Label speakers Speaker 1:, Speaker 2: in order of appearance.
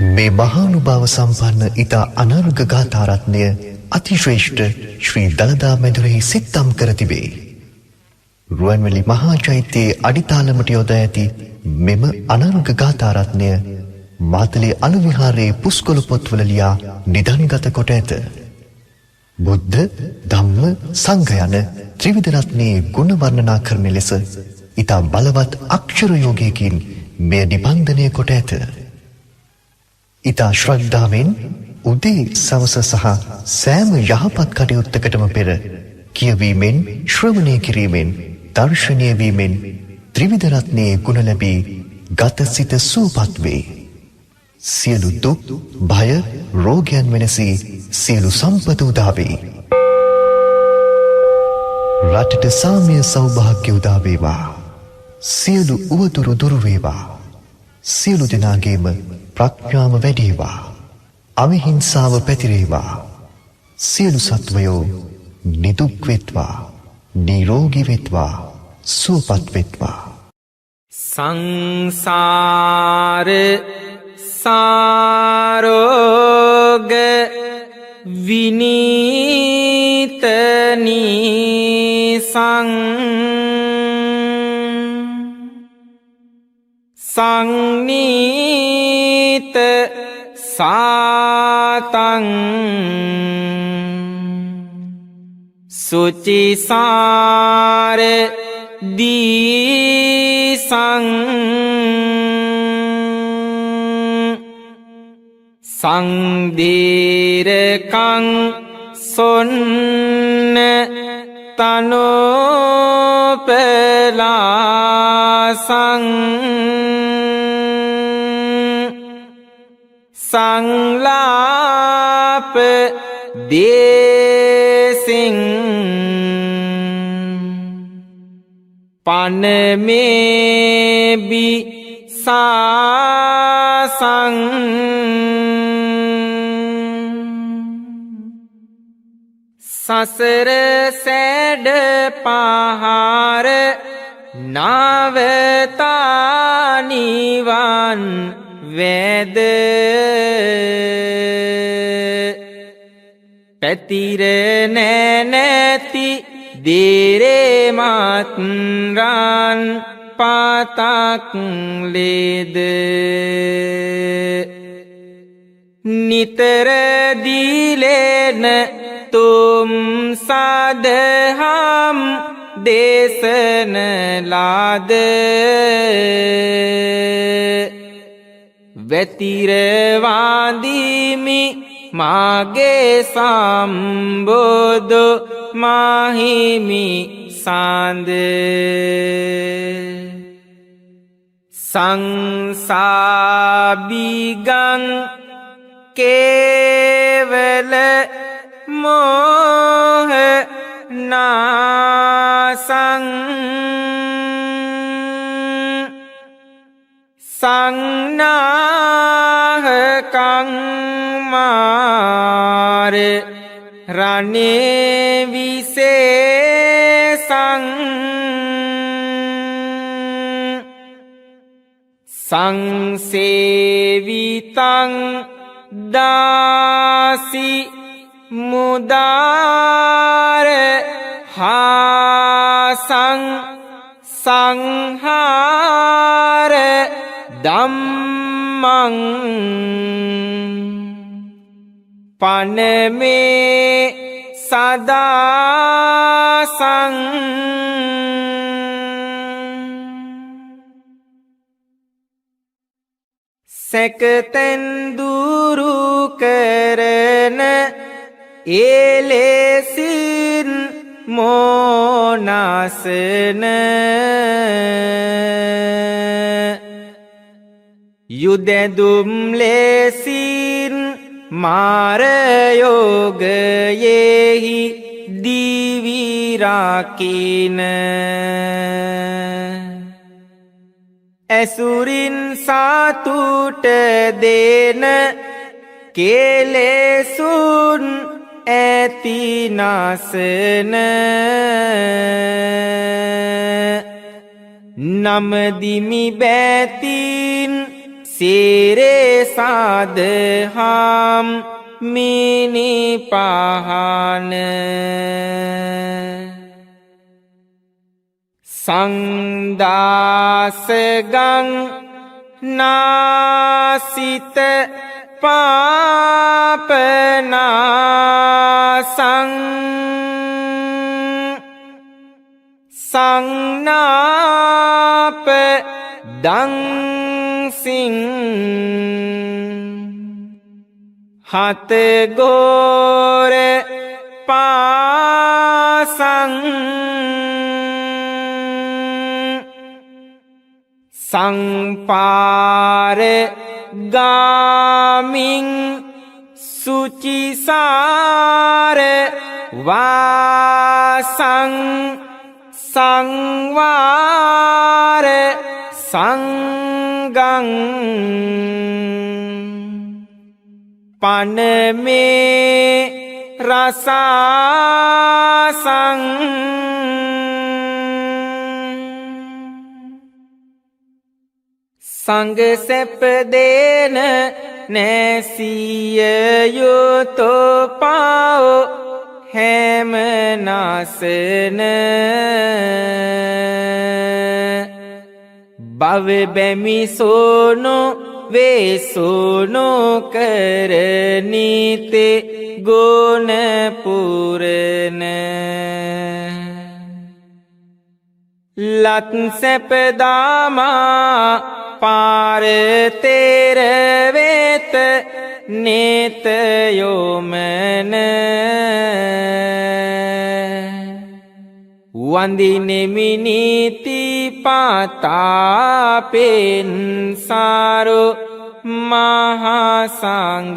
Speaker 1: මේ මහානුභාව සම්පන්න ඉතා අනර්ග ගාථාරත්නය අතිශ්‍රේෂ්ඨ ශ්‍රී දළදා මැදුරෙහි සිත්තම් කර තිබේ. රුවන්වැලි මහා චෛත්‍යයේ අඩිතාලමට යොදා ඇති මෙම අනර්ග ගාථාරත්නය මාතලේ අලුවිහාරයේ පුස්කොළ පොත්වල ලියා නිධන්ගත කොට ඇත. බුද්ධ, ධම්ම, සංඝ යන ත්‍රිවිධ රත්නයේ ගුණ වර්ණනා කරන ලෙස ඉතා බලවත් අක්ෂර යෝගයකින් මෙය නිබන්ධනය කොට ඇත. ඉතා ශ්‍රද්ධාවෙන් උදේ සවස සහ සෑම යහපත් කටයුත්තකටම පෙර කියවීමෙන් ශ්‍රවණය කිරීමෙන් දර්ශනය වීමෙන් ත්‍රිවිධ රත්නයේ ගුණ ලැබී ගත සිත සුවපත් වේ. සියලු දුක් භය රෝගයන් වෙනසී සියලු සම්පත උදා වේ. රටට සාමය සෞභාග්‍ය උදා වේවා. සියලු උවදුරු දුරු වේවා. සියලු දෙනාගේම ප්‍රඥාව වැඩේවා. අවිහිංසාව පැතිරේවා. සියලු සත්වයෝ නිදුක් වෙත්වා. නිරෝගී වෙත්වා. සුවපත් වෙත්වා.
Speaker 2: සංසාර සාරෝග විනීතනී සංනීත සාතං සුචිසාර දීසං සංදීරකං සොන්න තනෝපලාසං සංලාප දේසින් පනමේබි සාසං සසර සැඩ පහර නවතානිවන් වැද පැතිර නැනැති දේරේමත්රන් පාතක් ලේද නිතර දීලෙන තුම් සදහම් දේශන ලාද වැතිරවාදීමි මාගේ සම්බෝධ මාහිමි සාන්ද සංසාබිගං කේවල මෝහ නාසං සංනාහකං මාර රනේ විසේසං සංසේවිතං දාසි මුදාර හාසං සංහාර ධම්මං පනමේ සදාසං සැකතෙන් දුරු කරන එලෙසින් මෝනසන යුදෙදුම් ලෙසින් මාරයෝගයෙහි දිවිරකින ඇසුරින් සතුට දෙන කෙලෙසුන් ඇතිනසන නමදිමි බැතින් සිරේ සාදහම් මිනි පහන සංදාසගං නාසිත පාපනාසං සංනාප දංසිං හතගෝර පාසං සංපාර ගාමින් සුචිසාර වාසං සංවාර සංගං පනමේ රසාසං සංග සැපදේන නැසිය යුතෝ පාෝ හැමනාසන භව බැමිසෝනු වේසෝනු කරනීතේ ගුණපුරන ලත් සැපදාමා පාරතේරවෙත නේතයෝමන වන්දිනෙමිනීති පාතාපෙන් සාරු මහාසංගන